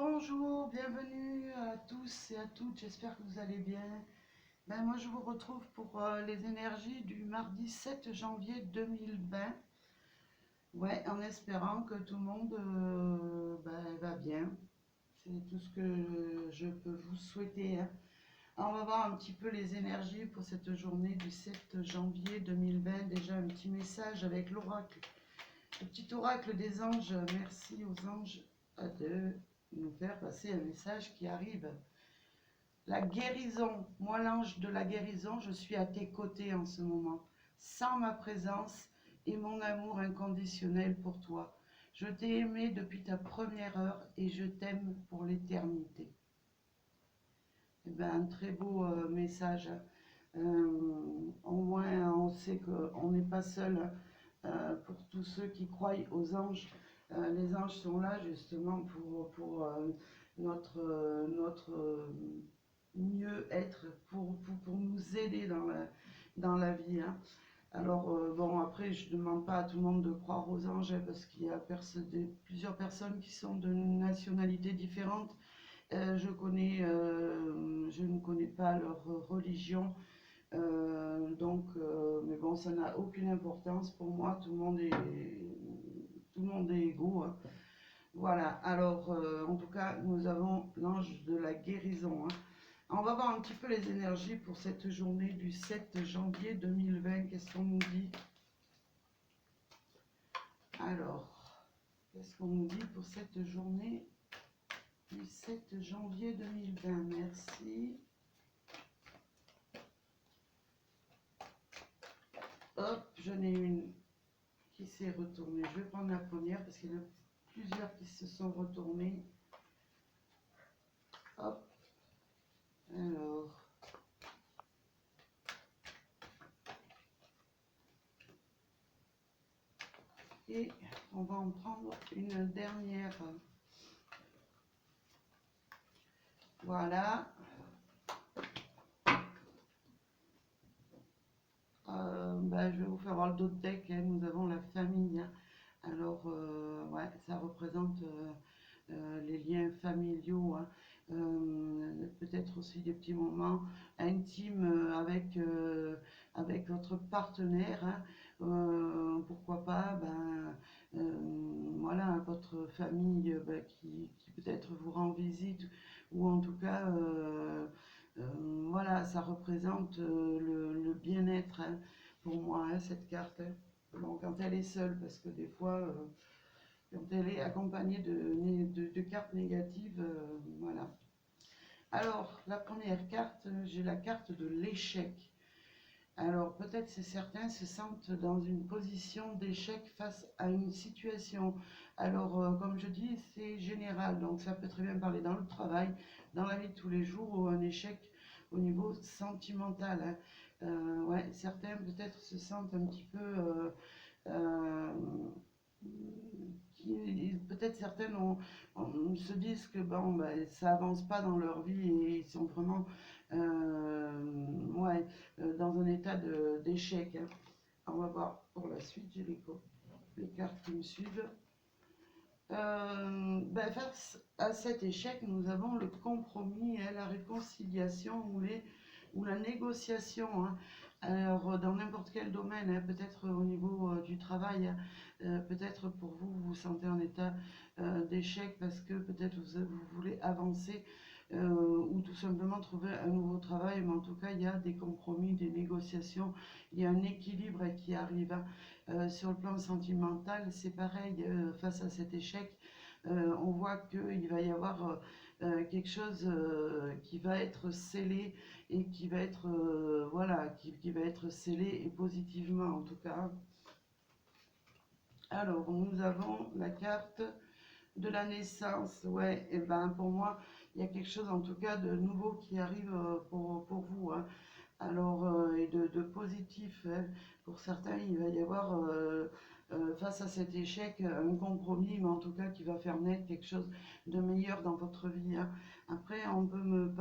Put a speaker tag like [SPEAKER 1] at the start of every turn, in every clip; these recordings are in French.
[SPEAKER 1] Bonjour, bienvenue à tous et à toutes, j'espère que vous allez bien. Moi je vous retrouve pour les énergies du mardi 7 janvier 2020. Ouais, en espérant que tout le monde va bien. C'est tout ce que je peux vous souhaiter, hein. Alors, on va voir un petit peu les énergies pour cette journée du 7 janvier 2020. Déjà un petit message avec l'oracle. Le petit oracle des anges, merci aux anges de nous faire passer un message qui arrive. La guérison, moi l'ange de la guérison, je suis à tes côtés en ce moment, sans ma présence et mon amour inconditionnel pour toi. Je t'ai aimé depuis ta première heure et je t'aime pour l'éternité. Eh ben, un très beau message. Au moins on sait qu'on n'est pas seul. Pour tous ceux qui croient aux anges, les anges sont là justement pour notre mieux-être, pour nous aider dans la vie, hein. Alors, bon, après, je ne demande pas à tout le monde de croire aux anges, hein, parce qu'il y a plusieurs personnes qui sont de nationalités différentes. Je ne connais pas leur religion. Mais bon, ça n'a aucune importance pour moi, tout le monde est égaux, hein. Voilà, alors en tout cas, nous avons l'ange de la guérison, hein. On va voir un petit peu les énergies pour cette journée du 7 janvier 2020. Qu'est-ce qu'on nous dit? Alors, qu'est-ce qu'on nous dit pour cette journée du 7 janvier 2020? Merci. Hop, j'en ai une qui s'est retournée. Je vais prendre la première parce qu'il y en a plusieurs qui se sont retournés. Hop. Alors. Et on va en prendre une dernière. Voilà. Je vais vous faire voir d'autres decks, hein. Nous avons la famille, hein. Alors, ouais, ça représente les liens familiaux, hein. Peut-être aussi des petits moments intimes avec votre partenaire, hein. Pourquoi pas, voilà, votre famille qui peut-être vous rend visite, ou en tout cas, voilà, ça représente le bien-être, hein, pour moi, hein, cette carte, hein. Bon, quand elle est seule, parce que des fois, quand elle est accompagnée de cartes négatives, voilà. Alors, la première carte, j'ai la carte de l'échec. Alors, peut-être certains se sentent dans une position d'échec face à une situation. Alors, comme je dis, c'est général, donc ça peut très bien parler dans le travail, dans la vie de tous les jours, ou un échec au niveau sentimental, hein. Ouais, certains peut-être se sentent un petit peu... peut-être certaines se disent que bon, ça avance pas dans leur vie et ils sont vraiment ouais, dans un état d'échec, hein. On va voir pour la suite, j'ai les cartes qui me suivent. Face à cet échec, nous avons le compromis et la réconciliation ou la négociation, hein. Alors, dans n'importe quel domaine, hein, peut-être au niveau du travail, hein, peut-être pour vous, vous vous sentez en état d'échec parce que peut-être vous voulez avancer, ou tout simplement trouver un nouveau travail, mais en tout cas, il y a des compromis, des négociations, il y a un équilibre qui arrive, hein. Sur le plan sentimental, c'est pareil, face à cet échec, on voit qu'il va y avoir quelque chose qui va être scellé et qui va être, voilà, qui va être scellé et positivement en tout cas. Alors, nous avons la carte de la naissance. Ouais, et pour moi, il y a quelque chose en tout cas de nouveau qui arrive pour vous, hein. Alors, et de positif, hein. Pour certains, il va y avoir, face à cet échec, un compromis, mais en tout cas qui va faire naître quelque chose de meilleur dans votre vie, hein. Après, on peut me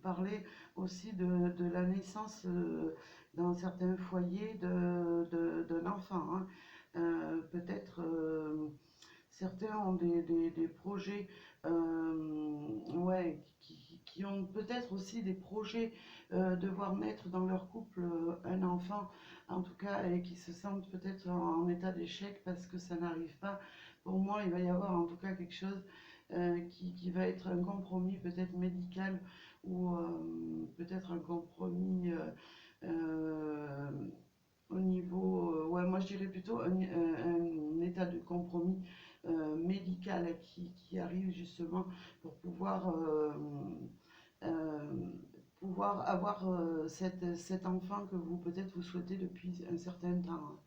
[SPEAKER 1] parler aussi de la naissance dans certains foyers d'un enfant, hein. Peut-être certains ont des projets qui ont peut-être aussi des projets de voir naître dans leur couple un enfant, en tout cas, et qui se sentent peut-être en état d'échec parce que ça n'arrive pas. Pour moi, il va y avoir en tout cas quelque chose qui va être un compromis peut-être médical ou peut-être un compromis euh, au niveau, ouais, moi je dirais plutôt un état de compromis médical qui arrive justement pour euh, pouvoir avoir cet enfant que vous peut-être vous souhaitez depuis un certain temps.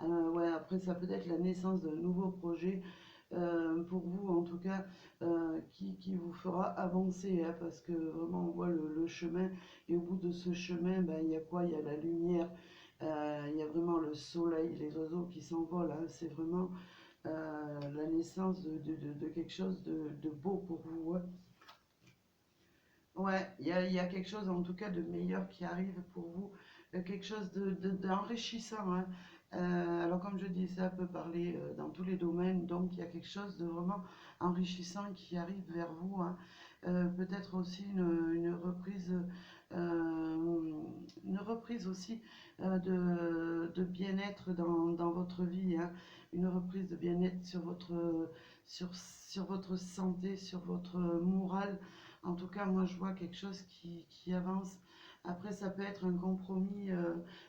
[SPEAKER 1] Ouais, après ça peut être la naissance d'un nouveau projet pour vous en tout cas qui vous fera avancer hein, parce que vraiment on voit le chemin et au bout de ce chemin ben, il y a quoi? Il y a la lumière, il y a vraiment le soleil, les oiseaux qui s'envolent, hein, c'est vraiment la naissance de quelque chose de beau pour vous. Ouais, ouais, il y a quelque chose en tout cas de meilleur qui arrive pour vous, quelque chose d'enrichissant. Hein. Alors comme je dis, ça peut parler dans tous les domaines, donc il y a quelque chose de vraiment enrichissant qui arrive vers vous. Hein. Peut-être aussi une reprise aussi de bien-être dans votre vie, hein. Une reprise de bien-être sur votre santé, sur votre morale. En tout cas, moi, je vois quelque chose qui avance. Après, ça peut être un compromis.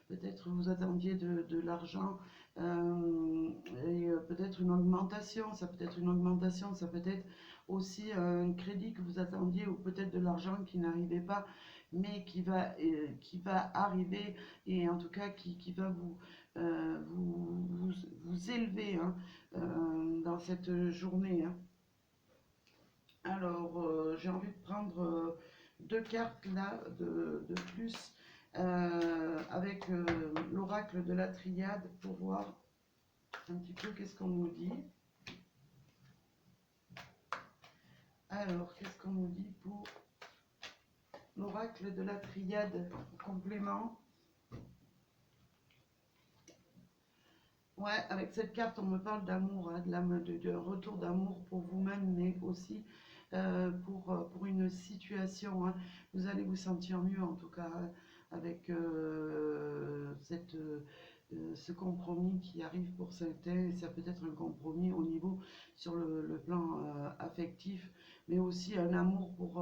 [SPEAKER 1] Peut-être vous attendiez de l'argent et peut-être une augmentation. Ça peut être une augmentation. Ça peut être aussi un crédit que vous attendiez ou peut-être de l'argent qui n'arrivait pas, mais qui va arriver et en tout cas qui va vous élever hein, dans cette journée. Hein. Alors, j'ai envie de prendre deux cartes là de plus avec l'oracle de la triade pour voir un petit peu qu'est-ce qu'on nous dit. Alors, qu'est-ce qu'on nous dit pour l'oracle de la triade en complément? Ouais, avec cette carte, on me parle d'amour, hein, de retour d'amour pour vous-même, mais aussi pour une situation. Hein. Vous allez vous sentir mieux, en tout cas, hein, avec ce compromis qui arrive pour certains. Et ça peut être un compromis au niveau sur le plan affectif, mais aussi un amour pour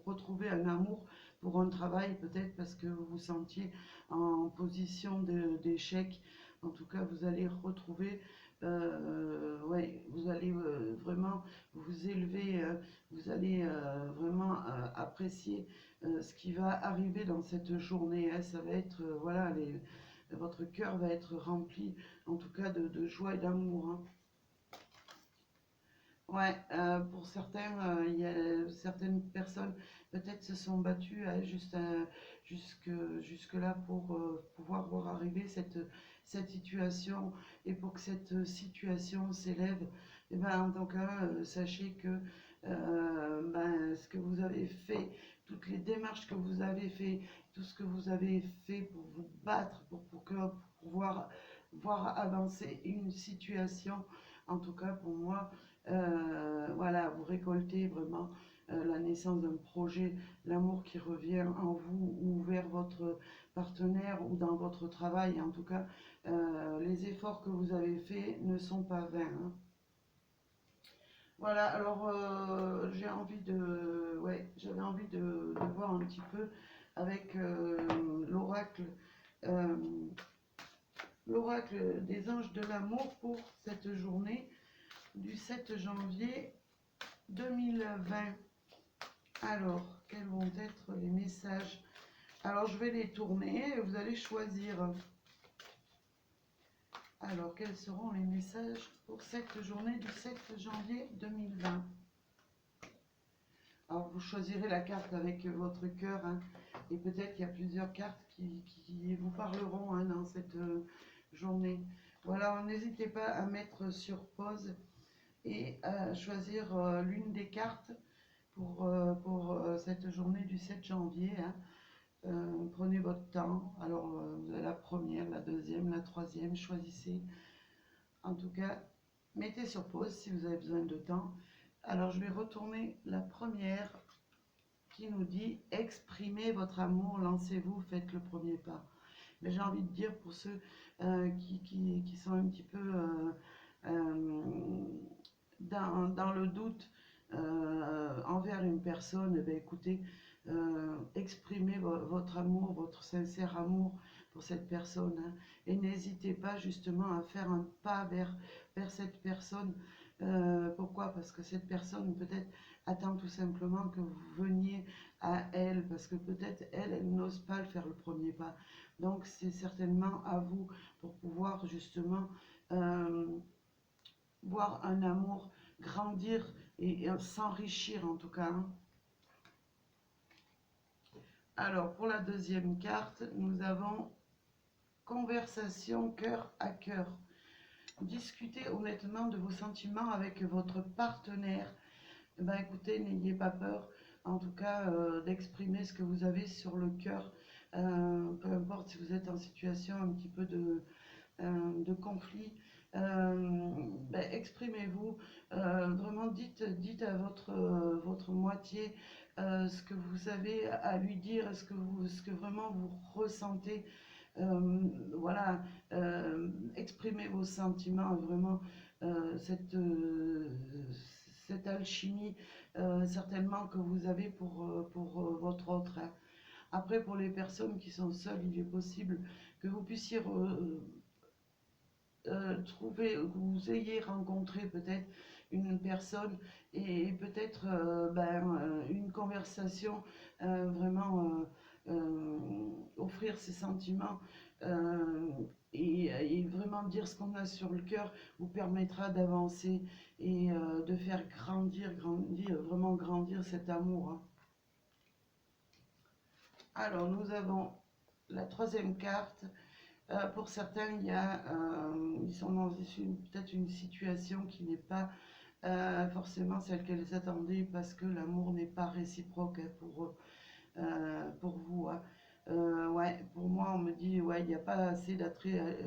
[SPEAKER 1] retrouver un amour pour un travail, peut-être parce que vous vous sentiez en position d'échec. En tout cas, vous allez retrouver, ouais, vous allez vraiment vous élever, vous allez vraiment apprécier ce qui va arriver dans cette journée. Hein. Ça va être, voilà, votre cœur va être rempli, en tout cas, de joie et d'amour. Hein. Ouais, pour certains, il y a certaines personnes peut-être se sont battues hein, jusque là pour pouvoir voir arriver cette situation et pour que cette situation s'élève. Et ben, en tout cas, sachez que ben, ce que vous avez fait, toutes les démarches que vous avez fait, tout ce que vous avez fait pour vous battre, pour pouvoir voir avancer une situation, en tout cas pour moi, voilà, vous récoltez vraiment la naissance d'un projet, l'amour qui revient en vous ou vers votre partenaire ou dans votre travail. En tout cas, les efforts que vous avez faits ne sont pas vains. Hein. Voilà, alors j'ai envie ouais, j'avais envie de voir un petit peu avec euh, l'oracle des anges de l'amour pour cette journée du 7 janvier 2020. Alors, quels vont être les messages? Alors, je vais les tourner et vous allez choisir. Alors, quels seront les messages pour cette journée du 7 janvier 2020? Alors, vous choisirez la carte avec votre cœur. Hein, et peut-être qu'il y a plusieurs cartes qui vous parleront hein, dans cette journée. Voilà, n'hésitez pas à mettre sur pause et à choisir l'une des cartes pour cette journée du 7 janvier. Hein. Prenez votre temps. Alors, vous avez la première, la deuxième, la troisième, choisissez. En tout cas, mettez sur pause si vous avez besoin de temps. Alors, je vais retourner la première qui nous dit exprimez votre amour, lancez-vous, faites le premier pas. Mais j'ai envie de dire pour ceux qui sont un petit peu dans le doute envers une personne, eh bien, écoutez, exprimez votre amour, votre sincère amour pour cette personne, hein, et n'hésitez pas justement à faire un pas vers cette personne. Pourquoi? Parce que cette personne peut-être attend tout simplement que vous veniez à elle, parce que peut-être elle n'ose pas le faire le premier pas. Donc c'est certainement à vous pour pouvoir justement voir un amour grandir et s'enrichir en tout cas, hein. Alors pour la deuxième carte, nous avons conversation cœur à cœur. Discutez honnêtement de vos sentiments avec votre partenaire. Ben écoutez, n'ayez pas peur, en tout cas, d'exprimer ce que vous avez sur le cœur. Peu importe si vous êtes en situation un petit peu de conflit, ben, exprimez-vous, vraiment dites à votre moitié ce que vous avez à lui dire, ce que vraiment vous ressentez. Voilà, exprimez vos sentiments, vraiment cette alchimie certainement que vous avez pour votre autre, hein. Après, pour les personnes qui sont seules, il est possible que vous puissiez trouver, que vous ayez rencontré peut-être une personne et peut-être une conversation, vraiment offrir ses sentiments et vraiment dire ce qu'on a sur le cœur vous permettra d'avancer et de faire grandir, vraiment grandir cet amour, hein. Alors nous avons la troisième carte. Pour certains, ils sont dans peut-être une situation qui n'est pas forcément celle qu'elles attendaient parce que l'amour n'est pas réciproque, hein, pour vous, hein. Ouais, pour moi, on me dit, ouais, il n'y a pas assez d'attrait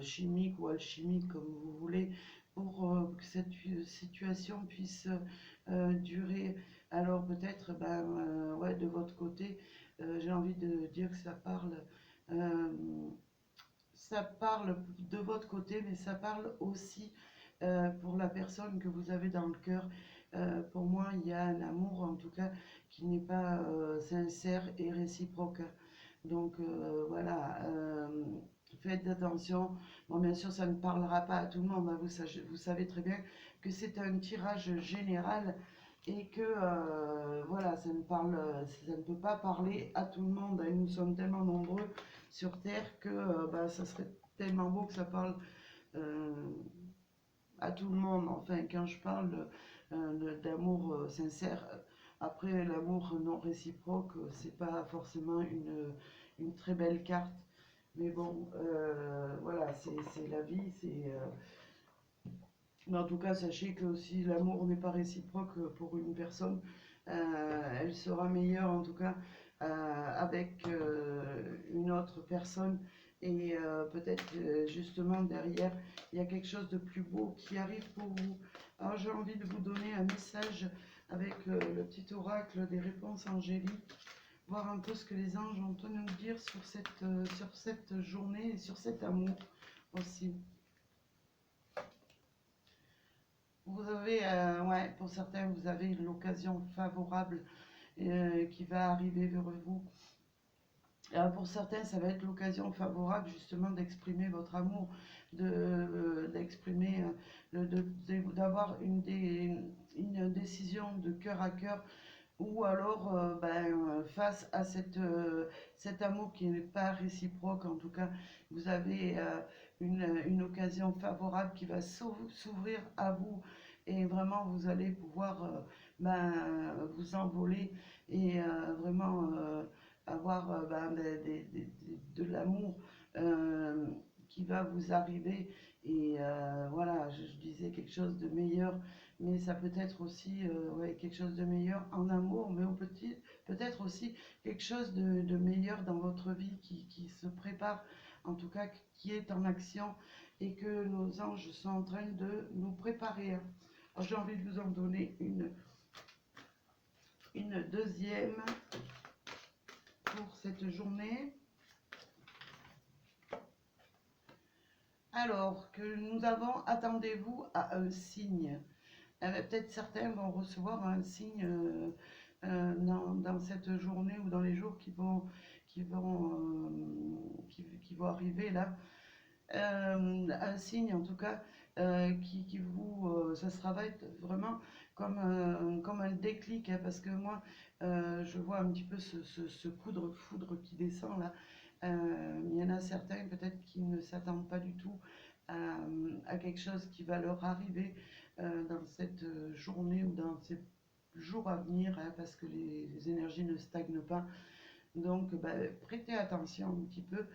[SPEAKER 1] chimique ou alchimique, comme vous voulez, pour que cette situation puisse durer. Alors peut-être, ouais, de votre côté, j'ai envie de dire que euh, ça parle de votre côté, mais ça parle aussi pour la personne que vous avez dans le cœur. Pour moi, il y a un amour, en tout cas, qui n'est pas sincère et réciproque. Donc voilà, faites attention. Bon, bien sûr, ça ne parlera pas à tout le monde, hein. Vous savez très bien que c'est un tirage général et que voilà, ça ne peut pas parler à tout le monde, hein. Nous sommes tellement nombreux sur Terre que ça serait tellement beau que ça parle euh, à tout le monde. Enfin, quand je parle d'amour sincère, après l'amour non réciproque, c'est pas forcément une très belle carte. Mais bon, voilà, c'est la vie, mais en tout cas, sachez que si l'amour n'est pas réciproque pour une personne, elle sera meilleure en tout cas avec une autre personne. Et peut-être justement derrière, il y a quelque chose de plus beau qui arrive pour vous. Alors j'ai envie de vous donner un message avec le petit oracle des réponses angéliques, voir un peu ce que les anges ont à nous dire sur cette journée et sur cet amour aussi. Vous avez, ouais, pour certains, vous avez l'occasion favorable qui va arriver vers vous. Pour certains, ça va être l'occasion favorable justement d'exprimer votre amour, d'exprimer, d'avoir une décision de cœur à cœur, ou alors face à cet amour qui n'est pas réciproque. En tout cas, vous avez une occasion favorable qui va s'ouvrir à vous et vraiment vous allez pouvoir vous envoler et vraiment avoir de l'amour qui va vous arriver. Et voilà, je disais quelque chose de meilleur, mais ça peut être aussi ouais, quelque chose de meilleur en amour, mais peut-être aussi quelque chose de meilleur dans votre vie qui se prépare, en tout cas qui est en action et que nos anges sont en train de nous préparer. Alors j'ai envie de vous en donner une une deuxième pour cette journée. Alors que nous avons, attendez-vous à un signe. Peut-être certains vont recevoir un signe dans cette journée ou dans les jours qui vont arriver là. Un signe en tout cas qui vous, va être vraiment comme un déclic, hein, parce que moi je vois un petit peu ce coup de foudre qui descend là. Il y en a certains peut-être qui ne s'attendent pas du tout à quelque chose qui va leur arriver dans cette journée ou dans ces jours à venir, hein, parce que les énergies ne stagnent pas. Donc bah, prêtez attention un petit peu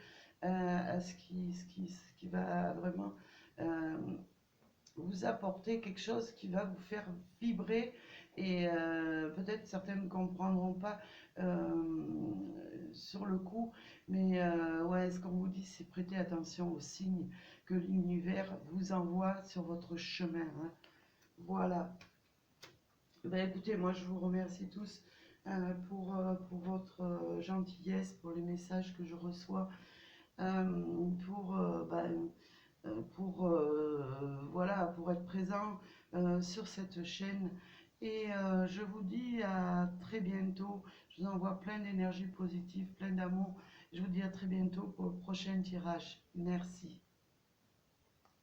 [SPEAKER 1] à ce qui va vraiment euh, vous apporter quelque chose qui va vous faire vibrer. Et peut-être certains ne comprendront pas sur le coup, mais ouais, ce qu'on vous dit, c'est prêter attention aux signes que l'univers vous envoie sur votre chemin, hein. Voilà. Ben, écoutez, moi je vous remercie tous pour votre gentillesse, pour les messages que je reçois, pour, voilà, pour être présent sur cette chaîne. Et je vous dis à très bientôt. Je vous envoie plein d'énergie positive, plein d'amour. Je vous dis à très bientôt pour le prochain tirage. Merci.